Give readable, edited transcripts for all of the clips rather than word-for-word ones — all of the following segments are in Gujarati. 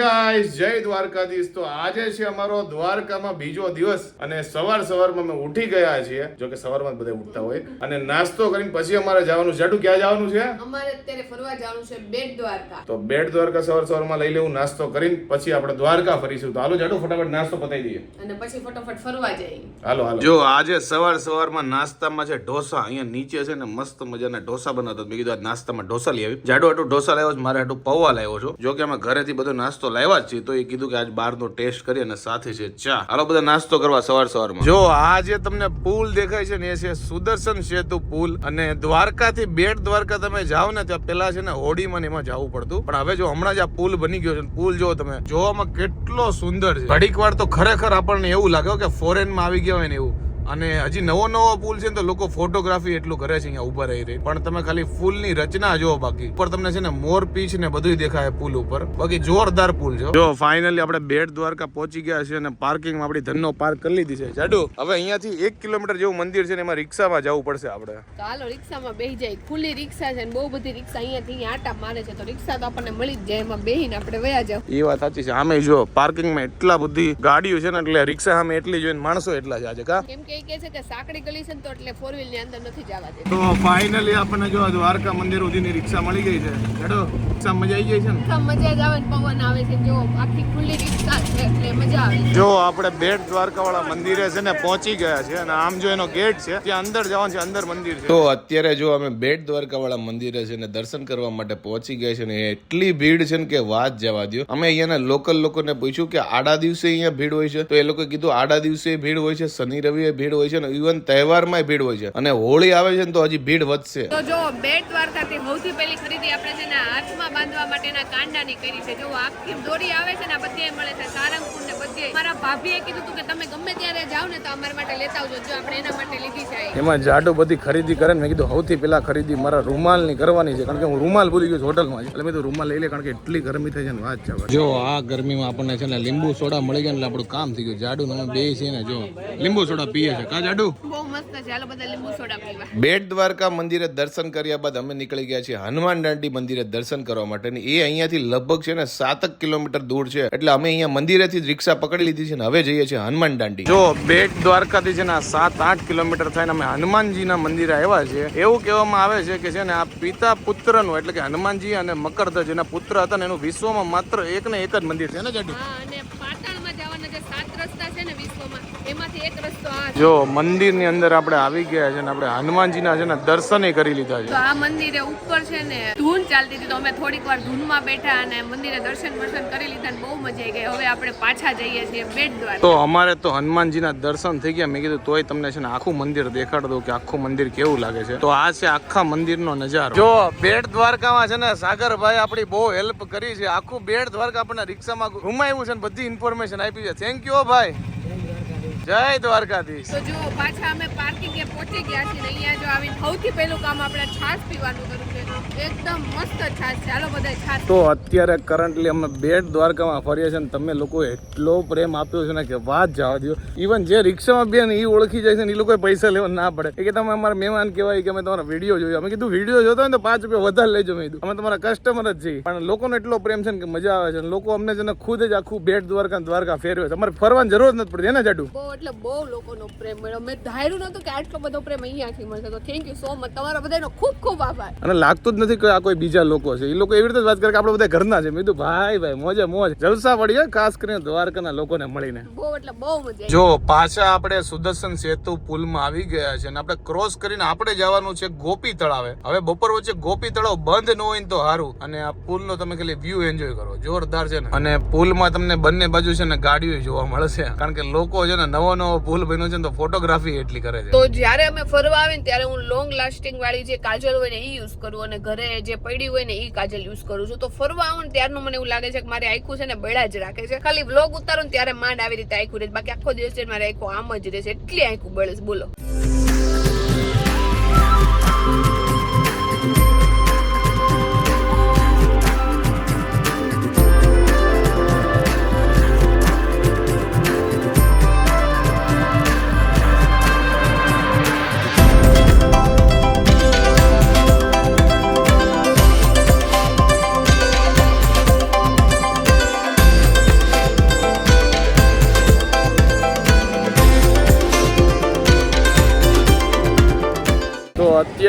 ગાઈસ, જય દ્વારકાધીશ। તો આજે છે અમારો દ્વારકામાં બીજો દિવસ અને સવારમાં અમે ઉઠી ગયા છીએ। જો કે સવારમાં બધા ઉઠતા હોય અને નાસ્તો કરીને પછી અમારે જવાનું છે। જાડુ ક્યાં જવાનું છે? અમારે અત્યારે ફરવા જવાનું છે બેટ દ્વારકા। તો બેટ દ્વારકા સવારમાં લઈ લેવું નાસ્તો કરીને પછી આપણે દ્વારકા ફરીશું। તો હાલો જાડુ ફટાફટ નાસ્તો પતાવી દઈએ અને પછી ફટાફટ ફરવા જઈએ। હાલો જો આજે સવારમાં નાસ્તામાં છે ઢોસા। અહીંયા નીચે છે ને મસ્ત મજાના ઢોસા બનાવતા। મેં કીધું આજ નાસ્તામાં ઢોસા લઈ આવી। જાડુ આટલું ઢોસા લાવ્યો છે, મારે આટલું પૌવા લાવ્યો છો। જો કે અમે ઘરેથી બધો નાસ્તો લાવ્યા જ છીએ, તો એ કીધું કે આજ બહારનો ટેસ્ટ કરી અને સાથે છે ચા। હાલો બધા નાસ્તો કરવા સવારમાં। જો આ જે તમને પુલ દેખાય છે ને એ છે સુદર્શન સેતુ પુલ। અને દ્વારકાથી બેટ દ્વારકા તમે જાઓ ને ત્યાં પેલા છે ને હોડીમાં એમાં જવું પડતું, પણ હવે જો હમણાં જ આ પુલ બની ગયો છે। પુલ જો તમે જોવામાં કેટલો સુંદર છે। ઘડીક વાર તો ખરેખર આપણને એવું લાગે કે ફોરેનમાં આવી ગયા હોય ને એવું। અને હજી નવો પુલ છે ને તો લોકો ફોટોગ્રાફી એટલું કરે છે અહીંયા ઉભા રહી પણ તમે ખાલી પુલની રચના જો, બાકી ઉપર તમને છે ને મોર પીચ ને બધું દેખાય પુલ ઉપર। બાકી જોરદાર પુલ છે। જો ફાઇનલી આપણે બેટ દ્વારકા પહોંચી ગયા છે અને પાર્કિંગમાં આપણી ધનનો પાર્ક કરી લીધી છે। જાડુ હવે અહીંયાથી 1 કિલોમીટર જેવું મંદિર છે ને એમાં રિક્ષામાં જવું પડશે આપણે। તો હાલો રિક્ષામાં બેસી જાય। ખુલ્લી રિક્ષા છે ને બહુ બધી રિક્ષા અહીંયાથી આટા મારે છે, તો રિક્ષા તો આપણને મળી જ જાય, એમાં બેહીને આપણે વયા જાવ। એ વાત સાચી છે। આમે જો પાર્કિંગમાં એટલા બધી ગાડીઓ છે ને એટલે રિક્ષા સામે એટલી જોઈને માણસો એટલા છે આજે કા। કેમ કે કહે છે કે સાંકડી ગલી છે ને તો એટલે 4 વ્હીલ ની અંદર નથી જવા દે। તો ફાઇનલી આપણને જો દ્વારકા મંદિર સુધીની રિક્ષા મળી ગઈ છે। હેડો રિક્ષા મજા આવી ગઈ છે ને? મજા જ આવે ને, પવન આવે છે, જો આખી ખુલ્લી રિક્ષા છે એટલે મજા આવે। જો આપણે બેટ દ્વારકા વાળા મંદિરે છે ને પહોંચી ગયા છે અને આમ જો એનો ગેટ છે ત્યાં અંદર જવાનું છે, અંદર મંદિર છે। તો અત્યારે જો અમે બેટ દ્વારકા વાળા મંદિરે છે ને દર્શન કરવા માટે પહોંચી ગયા છે ને એટલી ભીડ છે ને કે વાત જવા દો। અમે અહીંયાના લોકલ લોકોને પૂછ્યું કે આડા દિવસે અહીંયા ભીડ હોય છે, તો એ લોકોએ કીધું આડા દિવસે ભીડ હોય છે, શનિ રવિએ ભીડ હોય છે ને ઇવન તહેવારમાં ભીડ હોય છે, અને હોળી આવે છે ને તો હજી ભીડ વધશે। તો જો બેટ દ્વારકાથી સૌથી પહેલી ખરીદી આપણે છે ને હાથમાં બાંધવા માટેના કાંડાની કરી છે। જો આખી દોરી આવે છે ને બધે મળે છે, સારંગપુર ને બધે। મારા ભાભીએ કીધું હતું કે તમે ગમે ત્યારે જાવ ને તો અમારા માટે લેતા આવજો, જો આપણે એના માટે લીધી છે। એમાં જાડો બધી ખરીદી કરે ને મેં કીધું સૌથી પહેલા ખરીદી મારા રૂમાલ ની કરવાની છે, કારણ કે હું રૂમાલ ભૂલી ગયો હોટલમાં, એટલે મેં તો રૂમાલ લઈ લે, કારણ કે એટલી ગરમી થઈ છે ને વાત જવા। જો આ ગરમીમાં આપણને છે ને લીંબુ સોડા મળી ગયા એટલે આપણું કામ થઈ ગયું। જાડુ ને બે છે ને જો લીંબુ સોડા પીએ છે કા જાડુ? બહુ મસ્ત છે, હાલો બધા લીંબુ સોડા પીવા। બેટ દ્વારકા મંદિરે દર્શન કર્યા બાદ અમે નીકળી ગયા છીએ હનુમાન દાંડી મંદિરે દર્શન કરવા માટે। એ અહીંયાથી લગભગ છે ને 7 કિલોમીટર દૂર છે, એટલે અમે અહીંયા મંદિરેથી જ રિક્ષા પકડી લીધી છે ને હવે જઈએ છીએ હનુમાન દાંડી। જો બેટ દ્વારકાથી છે ને 7-8 કિલોમીટર થઈને અમે હનુમાનજીના મંદિરે આવ્યા છીએ। એવું કહેવામાં આવે છે કે છે ને આ પિતા પુત્રનું, એટલે કે હનુમાનજી અને મકરધ્વજ જેના પુત્ર હતા ને એનું વિશ્વમાં માત્ર એક ને એક જ મંદિર છે ને જાડુ? અને પાટણમાં જવાના જે 7 રસ્તા છે ને વિશ્વમાં, એમાંથી એક રસ્તો આ છે। જો મંદિરની અંદર આપણે આવી ગયા છે ને આપણે હનુમાનજીના છે ને દર્શન કરી લીધા છે। તો આ મંદિરે ઉપર છે ને ધૂન ચાલતી હતી, તો અમે થોડીક વાર ધૂનમાં બેઠા અને મંદિરે દર્શન કરી લીધા ને બહુ મજા આવી ગઈ। હવે આપણે પાછા જઈએ છીએ બેટ દ્વારકા। તો અમારે તો હનુમાનજીના દર્શન થઈ ગયા। મેં કીધું તોય તમને છે ને આખું મંદિર દેખાડ દઉં કે આખું મંદિર કેવું લાગે છે। તો આ છે આખા મંદિરનો નજારો। જો બેટ દ્વારકામાં છે ને સાગરભાઈ આપણી બહુ હેલ્પ કરી છે। આખું બેટ દ્વારકા આપણને રિક્ષામાં ઘુમાવ્યું છે ને બધી ઇન્ફોર્મેશન આપી છે। થેન્ક યુ ભાઈ, જય દ્વારકાધીશ। તો જો પાછા અમે પાર્કિંગે પહોંચી ગયા છીએ। અહીંયા જો આવીને સૌથી પહેલું કામ આપણે છાશ પીવાનું કર્યું છે, એકદમ મસ્ત છાશ છે। ચાલો બધા છાશ। તો અત્યારે કરન્ટલી અમે બેટ દ્વારકામાં ફરીએ છીએ, તમે લોકો એટલો પ્રેમ આપ્યો છે ને કે વાત જવા દો। ઇવન જે રિક્ષામાં બે ને એ ઓળખી જાય છે ને એ લોકોએ પૈસા લેવા ના પડે, કે તમે અમારા મહેમાન કહેવાય કે અમે તમારા વિડીયો જોયો। અમે કીધું વિડીયો જોતો હોય ને તો 5 રૂપિયા વધારે લેજો। મેં કીધું અમે તમારા કસ્ટમર જ છીએ, પણ લોકોનો એટલો પ્રેમ છે ને કે મજા આવે છે। લોકો અમને છે ને ખુદ જ આખું બેટ દ્વારકા ફેરવે છે। અમારે ફરવાની જરૂર નથી પડતી એને જાડુ? એટલે બહુ લોકોનો પ્રેમ મળ્યો। મેં ધાર્યું નતું કે આટલો બધો પ્રેમ અહીંયાથી મળશે। તો થેન્ક યુ સો મચ, તમારા બધાનો ખૂબ ખૂબ આભાર। અને લાગતું જ નથી કે આ કોઈ બીજા લોકો છે, એ લોકો એવી રીતે વાત કરે કે આપણે બધા ઘરના છે। મેં કીધું ભાઈ મોજે મોજ જલસા પડી, ખાસ કરીને દ્વારકાના લોકોને મળીને બહુ એટલે બહુ મજા। જો પાછા આપણે સુદર્શન સેતુ પુલમાં આવી ગયા છે અને આપણે ક્રોસ કરીને આપણે જવાનું છે ગોપી તળાવે। હવે બપોર વચ્ચે ગોપી તળાવ બંધ ન હોય ને તો સારું, અને આ પુલનો તમે ખાલી વ્યૂ એન્જોય કરો, જોરદાર છે ને। અને પુલમાં તમને બંને બાજુ છે ને ગાડીઓ જોવા મળશે, કારણ કે લોકો છે ને નવો પુલ બન્યો છે ને તો ફોટોગ્રાફી એટલી કરે છે। તો જ્યારે અમે ફરવા આવે ને ત્યારે હું લોંગ લાસ્ટિંગ વાળી જે કાજલ હોય ને એ યુઝ કરું, અને ઘરે જે પડી હોય ને એ કાજલ યુઝ કરું છું। તો ફરવા આવું ને ત્યારનું મને એવું લાગે છે કે મારી આંખું છે ને બળા જ રાખે છે। ખાલી વ્લોગ ઉતારું ને ત્યારે માંડ આવી રીતે આંખું રહે, બાકી આખો દિવસ મારી આંખું આમ જ રહે છે, એટલી આંખું બળે છે બોલો।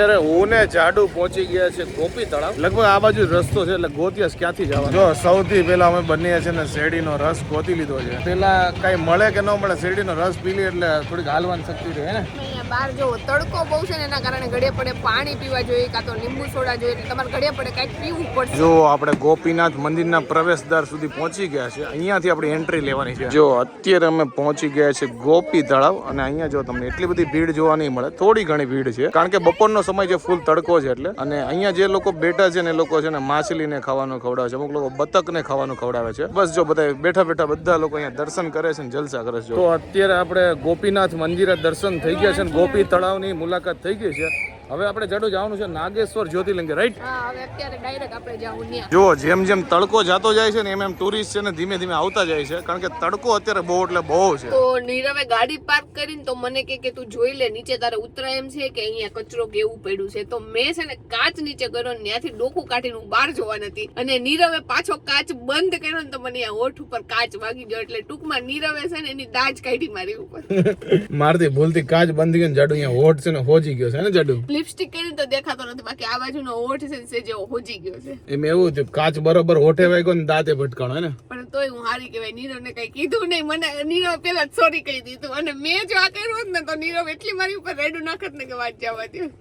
અત્યારે હું ને જાડુ પહોંચી ગયા છે ગોપી તળાવ. લગભગ આ બાજુ રસ્તો છે એટલે ગોતિયાસ ક્યાંથી જવાનું. જો સૌથી પહેલા અમે બંને છે ને શેરડીનો રસ ગોતી લીધો છે. પેલા કઈ મળે કે ન મળે, શેરડીનો રસ પી લે એટલે થોડીક હાલવાની શક્તિ રહે ને. અહીંયા બહાર જો તડકો બહુ છે ને એના કારણે ઘડે પડે પાણી પીવા જોઈએ કાં તો લીંબુ સોડા જોઈએ, એટલે તમારે ઘડે પડે કંઈક પીવું પડશે. જો આપણે ગોપીનાથ મંદિરના પ્રવેશદ્વાર સુધી પહોંચી ગયા છે. અહીંયાથી આપણી એન્ટ્રી લેવાની છે. જો અત્યારે અમે પહોંચી ગયા છે ગોપી તળાવ અને અહીંયા જો તમને એટલી બધી ભીડ જોવા નહીં મળે, થોડી ઘણી ભીડ છે કારણ કે બપોરનો સમય છે, ફૂલ તડકો છે એટલે. અને અહીંયા જે લોકો બેઠા છે ને એ લોકો છે ને માછલીને ખાવાનું ખવડાવે છે, અમુક લોકો બતકને ખાવાનું ખવડાવે છે. બસ જો બધા બેઠા બેઠા બધા લોકો અહીંયા દર્શન કરે છે ને જલસા કરે છે. તો અત્યારે આપણે ગોપીનાથ મંદિરે દર્શન થઈ ગયા છે ને ગોપી તળાવની મુલાકાત થઈ ગઈ છે. હવે આપણે જાડુ જવાનું છે નાગેશ્વર જ્યોતિર્લિંગ, રાઈટ? હા, હવે અત્યારે ડાયરેક્ટ આપણે જાવું ત્યાં. જો જેમ જેમ તડકો જાતો જાય છે ને એમ એમ ટુરિસ્ટ છે ને ધીમે ધીમે આવતા જાય છે કારણ કે તડકો અત્યારે બહુ એટલે બહુ છે. તો નીરવે ગાડી પાર્ક કરીને તો મને કે તું જોઈ લે નીચે તારે ઉતરાય એમ છે કે અહીંયા કચરો કેવું પડ્યું છે. તો મેં છે ને કાચ નીચે કર્યો ને ત્યાંથી ડોકું કાઢીને હું બહાર જોવા નથી, અને નીરવે પાછો કાચ બંધ કર્યો ને તો મને અહીંયા હોઠ ઉપર કાચ વાગી ગયો. એટલે ટૂંકમાં નીરવે છે ને એની દાજ કાઢી મારી ઉપર. મારથી ભૂલથી કાચ બંધ ગયો ને જાડુ અહીંયા હોઠ છે ને હોજી ગયો છે ને જાડુ. લિપસ્ટિક કરીને તો દેખાતો નથી, બાકી આ બાજુનો હોઠ છે ને જેવો હોજી ગયો છે. એમ એવું થયું કાચ બરોબર હોઠે વાગ્યો ને દાંતે ભટકાણો હે ને. પણ તોય હું હારી કહેવાય, નીરવને કઈ કીધું નહીં. મને નીરવ પેલા સોરી કહી દીધું, અને મેં જો આ કર્યું હોત ને તો નીરવ એટલી મારી ઉપર રેડું નાખત ને કે વાત જવા દે.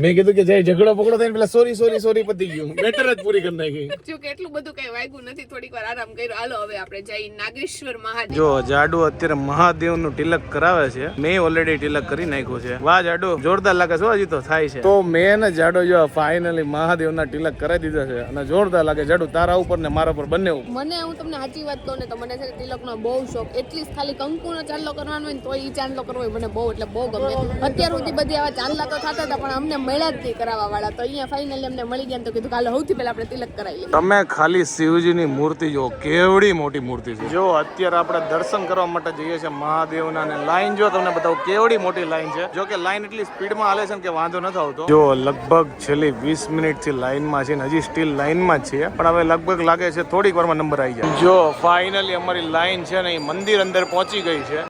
મેં કીધું કે જાય ઝઘડો પકડો થઈને પેલા સોરી સોરી સોરી પતી ગયું, બેટર જ પૂરી કરી નાખી. જો કે એટલું બધું કઈ વાગ્યું નથી, થોડીક વાર આરામ કર્યો. હાલો હવે આપણે જઈ નાગેશ્વર મહાદેવ. જો જાડુ અત્યારે મહાદેવનું તિલક કરાવે છે. મેં ઓલરેડી તિલક કરી નાખ્યું છે. વાહ જાડુ જોરદાર લાગે છે. હજી તો થાય છે. તો મેં ને જાડુ જો ફાઇનલી મહાદેવના તિલક કરાવી દીધા છે અને જોરદાર લાગે. જાડુ તારા ઉપર ને મારા ઉપર બંને ઉપર. મને હું તમને સાચી વાત કહું ને તો મને છે ને તિલકનો બહુ શોખ. એટલી ખાલી કંકુનો ચાંદલો કરવાનો હોય ને તોય ઈ ચાંદલો કરવો હોય મને બહુ એટલે બહુ ગમે. અત્યાર સુધી બધી આવા ચાંદલા તો થતા હતા પણ અમને મળ્યા જ નહીં કરાવવા વાળા. તો અહીંયા ફાઇનલી અમને મળી ગયા તો કીધું કાલે સૌથી પહેલા આપણે તિલક કરાવીએ. તમે ખાલી શિવજીની મૂર્તિ જો કેવડી મોટી મૂર્તિ છે. જો અત્યારે આપણે દર્શન કરવા માટે જઈએ છીએ મહાદેવના, અને લાઈન જો તમને બતાવું કેવડી મોટી લાઈન છે. જો કે લાઈન એટલી સ્પીડમાં હાલે છે કે વાંધો નથી આવતો. જો લગભગ છેલ્લી 20 મિનિટથી લાઈનમાં છે ને હજી સ્ટીલ લાઈનમાં જ છે, પણ હવે લગભગ લાગે છે થોડીક વારમાં નંબર આવી જાય. જો ફાઇનલી અમારી લાઈન છે ને એ મંદિર અંદર પહોંચી ગઈ છે.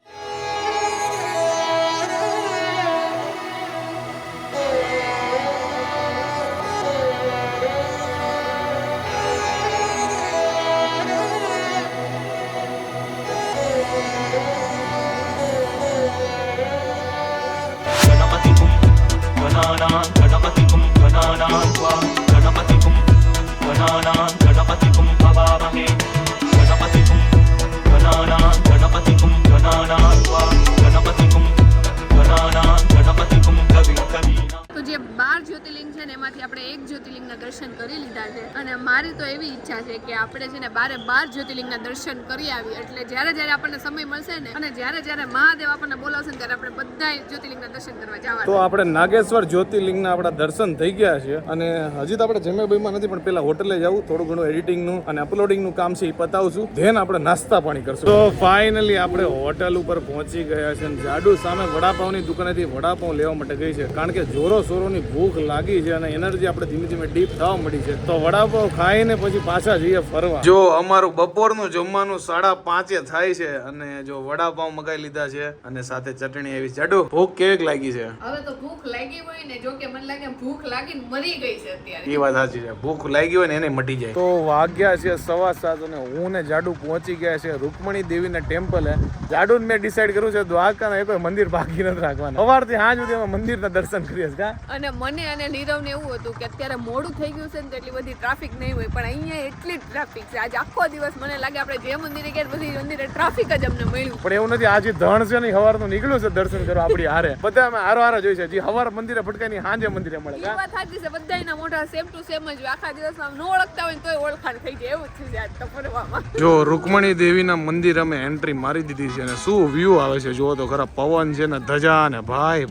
તો જે 12 જ્યોતિર્લિંગ છે ને એમાંથી આપણે એક જ્યોતિર્લિંગના દર્શન કરી લીધા છે, અને મારી તો એવી ઈચ્છા છે કે આપણે છે ને 12 જ્યોતિર્લિંગના દર્શન કરી આવીએ. એટલે જ્યારે જ્યારે આપણને સમય મળશે ને અને જ્યારે જ્યારે મહાદેવ આપણને બોલાવશે ને ત્યારે આપણે બધા જ્યોતિર્લિંગના દર્શન કરવા જવાના. તો આપણે નાગેશ્વર જ્યોતિર્લિંગના આપણા દર્શન થઈ ગયા છે, અને હજી તો આપણે જમ્યા નથી, પણ પેલા હોટલે જવું, થોડું ઘણું એડિટિંગનું અને અપલોડિંગનું કામ છે એ પતાવશું, ધેન આપણે નાસ્તા પાણી કરશું. તો ફાઇનલી આપણે હોટલ ઉપર પહોંચી ગયા છે, અને જાડુ સામે વડાપાવની દુકાનેથી વડાપાવ લેવા માટે ગઈ છે કારણ કે જોરો સોરોની ભૂખ લાગી છે અને એનર્જી આપણે ધીમે ધીમે ડીપ થવા મળી છે. તો વડાપાવ ખાઈને પછી પાછા જઈએ ફરવા. જો અમારું બપોરનું જમવાનું 5:30 થાય છે અને જો વડાપાવ મગાઈ લીધા છે અને સાથે ચટણી આવી. જાડુ ભૂખ કેવી લાગી છે? હવે તો ભૂખ લાગી હોય ને, જો કે મને લાગે ભૂખ લાગીને મરી ગઈ છે અત્યારે. એ વાત સાચી છે, ભૂખ લાગી હોય ને એને મટી જાય. તો વાગ્યા છે 7:15 અને હું ને જાડુ પહોંચી ગયા છે રૂકમણી દેવીના ટેમ્પલે. જાડુ મેં ડિસાઈડ કર્યું છે દ્વારકાના કોઈ મંદિર બાકી નથી રાખવાનું. સવારથી સાંજ સુધી અમે મંદિરના દર્શન કરીએ છીએ. અને મને અને નીરવને એવું હતું કે અત્યારે મોડું થઈ ગયું છે ને તો એટલી બધી ટ્રાફિક નહીં હોય, પણ અહીંયા એટલી ટ્રાફિક છે. આજે આખો દિવસ મને લાગે આપણે જે મંદિરે ગયા બધી મંદિરે ટ્રાફિક જ અમને મળ્યું. પણ એવું નથી, આજે ધણ છે ને સવારનું નીકળ્યું છે દર્શન કરવા આપણી હારે. બધા અમે હારો જોઈ છે. જે સવાર મંદિરે ભટકાઈ સાંજે મંદિરે મળે. એ વાત સાચી છે, બધાના મોઢા સેમ ટુ સેમ જ હોય. આખા દિવસમાં ન ઓળખતા હોય તોય ઓળખાણ થઈ જાય એવું જ છે આજ તો ફરવામાં. જો રૂકમણી દેવીના મંદિર અમે એન્ટ્રી મારી દીધી છે અને શું વ્યૂ આવે છે જુઓ તો ખરા. પવન છે ને ધજા ને ભાઈ.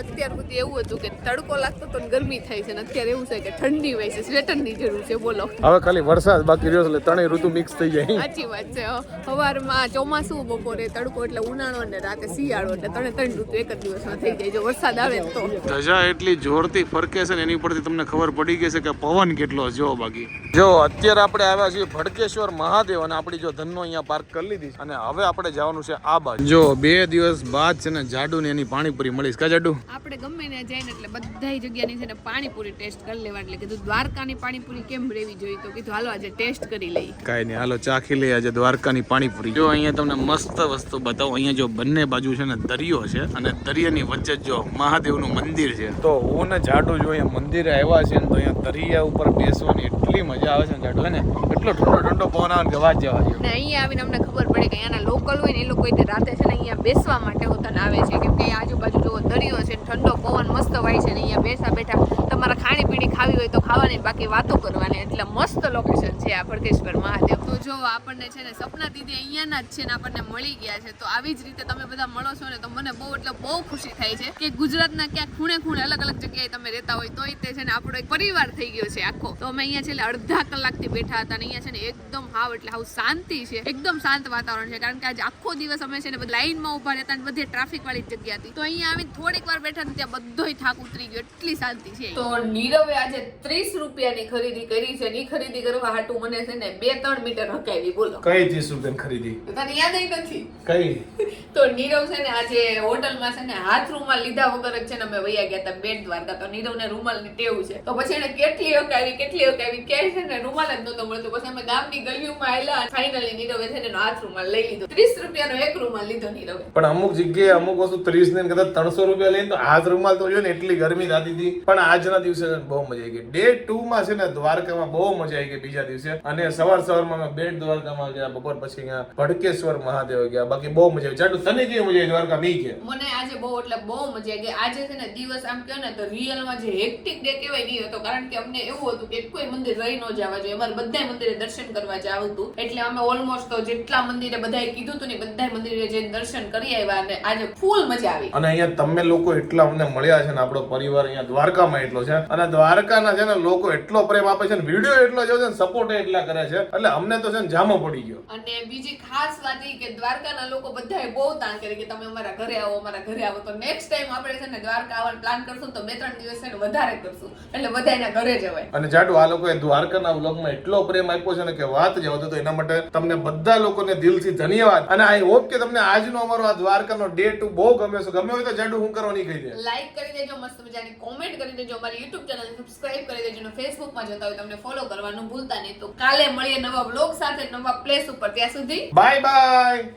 અત્યાર સુધી એવું હતું કે તડકો લાગતો તો ગરમી થાય છે, ને અત્યારે એવું છે કે ઠંડી હોય છે, સ્વેટર ની જરૂર છે. બોલો હવે ખાલી વરસાદ બાકી રહ્યો એટલે ત્રણેય ઋતુ મિક્સ થઈ જાય. સાચી વાત છે. સવારમાં ચોમાસું, બપોરે તડકો એટલે ઉનાળો અને રાતે શિયાળો એટલે ત્રણ ઋતુ એક જ દિવસમાં થઈ જાય. જો વરસાદ આવે તો ધજા એટલી જોરથી ફરકે છે ને એની પરથી તમને ખબર પડી ગઈ છે કે પવન કેટલો જો. બાકી જો અત્યારે આપણે આવ્યા છીએ ભડકેશ્વર મહાદેવ અને આપણી જો ધનનો અહીંયા પાર્ક કરી લીધી અને હવે આપણે જવાનું છે આ બાજુ. જો 2 દિવસ બાદ છે ને જાડુ ને એની પાણીપુરી મળીશ. કા જાડુ? આપણે ગમે ને જઈને એટલે બધા જગ્યાની છે ને પાણીપુરી ટેસ્ટ કરી લેવા. એટલે કીધું દ્વારકાની પાણીપુરી કેમ રહેવી જોઈએ, તો કીધું હાલો આજે ટેસ્ટ કરી લઈએ. કાંઈ નહીં, હાલો ચાખી લઈએ આજે દ્વારકાની પાણીપુરી. જો અહીંયા તમને મસ્ત વસ્તુ બતાવું. અહીંયા જો બંને બાજુ છે ને દરિયો છે અને દરિયાની વચ્ચે જો મહાદેવનું મંદિર છે. તો હું ને જાડુ જો અહીંયા મંદિરે આવ્યા છે ને તો અહીંયા દરિયા ઉપર બેસવાની એટલી મજા આવે છે ને જાડુ, હે ને એટલો ઠંડો ઠંડો પવન આવે ને કે વાત જવા દો. ને અહીંયા આવીને અમને ખબર પડે કે અહીંયાના લોકલ હોય ને એ લોકો રાતે છે ને અહીંયા બેસવા માટે હોતા આવે છે, કેમ કે આજુબાજુ જો દરિયો છે, ઠંડો પવન મસ્ત વાય છે ને અહીંયા બેસા બેઠા તમારે ખાણીપીણી ખાવી હોય તો ખાવાની, બાકી વાતો કરવાની. એટલે મસ્ત લોકેશન છે આ ભડકેશ્વર મહાદેવ. તો જો આપણને છે ને સપના દીદી અહીંયાના જ છે ને આપણને મળી ગયા છે. તો આવી જ રીતે તમે બધા મળો છો ને તો મને બહુ એટલે બહુ ખુશી થાય છે કે ગુજરાતના ક્યાંક ખૂણે ખૂણે અલગ અલગ જગ્યાએ તમે રહેતા હોય તોય તે છે ને આપણો એક પરિવાર થઈ ગયો છે આખો. તો અમે અહીંયા છેલ્લે અડધા કલાકથી બેઠા હતા અને અહીંયા છે ને એકદમ હાવ એટલે હાવ શાંતિ છે, એકદમ શાંત વાતાવરણ છે. કારણ કે આજે આખો દિવસ અમે છે ને લાઈનમાં ઉભા રહેતા અને બધે ટ્રાફિક વાળી જગ્યા હતી. તો અહીંયા આવીને થોડીક વાર બેઠા ને ત્યાં બધોય થાક ઉતરી ગયો, એટલી શાંતિ છે. તો નીરવે આજે 30 રૂપિયાની ખરીદી કરી છે. ની ખરીદી કરવા હાટુ મને છે ને 2-3 મીટર હકાવી. બોલો કઈ 30 રૂપિયાની ખરીદી? તને યાદ નથી? કઈ? તો નીરવ છે ને આજે હોટલમાં છે ને હાથ રૂમાલ લીધા વગર જ છે ને અમે વયા ગયા હતા બેટ દ્વારકા. તો નીરવને રૂમાલની ટેવ છે. તો પછી એને કેટલી હકાવી કે છે ને રૂમાલ જ નતો મળતો. પછી અમે ગામની ગલીઓમાં આવેલા, ફાઇનલી નીરવે છે ને હાથ રૂમાલ લઈ લીધો. 30 રૂપિયાનો એક રૂમાલ લીધો નીરવે. પણ અમુક જગ્યાએ અમુક વસ્તુ 30 ને કદાચ 300 રૂપિયા લઈને તો હાથ રૂમાલ તો જો ને એટલી ગરમી થતી હતી. પણ આજના દિવસે બહુ મજા આવી ગઈ. ડે 2 માં છે ને દ્વારકામાં બહુ મજા આવી ગઈ બીજા દિવસે. અને સવારમાં અમે બેટ દ્વારકામાં ગયા, બપોર પછી ગયા ભડકેશ્વર મહાદેવ ગયા. બાકી બહુ મજા આવી. જાડુ તને કેવી મજા આવી દ્વારકા? મી કે મને આજે બહુ એટલે બહુ મજા આવી ગઈ. આજે છે ને દિવસ આમ કહો ને તો રિયલમાં જે હેક્ટિક ડે કહેવાય નહીં હતો, કારણ કે અમને એવું હતું કે કોઈ મંદિર રહી ન જવા જોઈએ. અમારે બધા મંદિરે દર્શન કરવા જવું હતું. એટલે અમે ઓલમોસ્ટ તો જેટલા મંદિરે બધાએ કીધું હતું ને બધા મંદિરે જઈને દર્શન કરી આવ્યા અને આજે ફૂલ મજા આવી. અને અહીંયા તમે લોકો એટલા અમને મળ્યા છે ને, આપણો પરિવાર અહીંયા દ્વારકામાં એટલો છે અને દ્વારકાના છે ને લોકો એટલો પ્રેમ આપે છે ને, વિડીયો એટલો જોવે છે ને, સપોર્ટ એટલા કરે છે. એટલે અમને તો છે ને જામો પડી ગયો. અને બીજી ખાસ વાત એ કે દ્વારકાના લોકો બધાએ બહુ તાણ કરી કે તમે અમારા ઘરે આવો, અમારા ઘરે આવો. તો નેક્સ્ટ ટાઈમ આપણે છે ને દ્વારકા આવવાનો પ્લાન કરશું તો 2-3 દિવસ છે ને વધારે કરશું, એટલે બધા એના ઘરે જવાય. અને જાડુ આ લોકોએ દ્વારકાના વ્લોગમાં એટલો પ્રેમ આપ્યો છે ને કે વાત જવા દો. તો એના માટે તમને બધા લોકોને દિલથી ધન્યવાદ. અને આઈ હોપ કે તમને આજનો અમારો આ દ્વારકાનો ડે 2 બહુ ગમ્યો છે. ગમે હોય તો જાડુ હું કરવાની કહી દે. લાઈક કરી દેજો, મસ્ત મજાની કોમેન્ટ કરી દેજો, અમારી YouTube ચેનલ સબસ્ક્રાઇબ કરી દેજો અને Facebook માં જોતા હોય તમને ફોલો કરવાનું ભૂલતા નહીં. તો કાલે મળીએ નવા વ્લોગ સાથે, નવા પ્લેસ ઉપર. ત્યાં સુધી બાય બાય.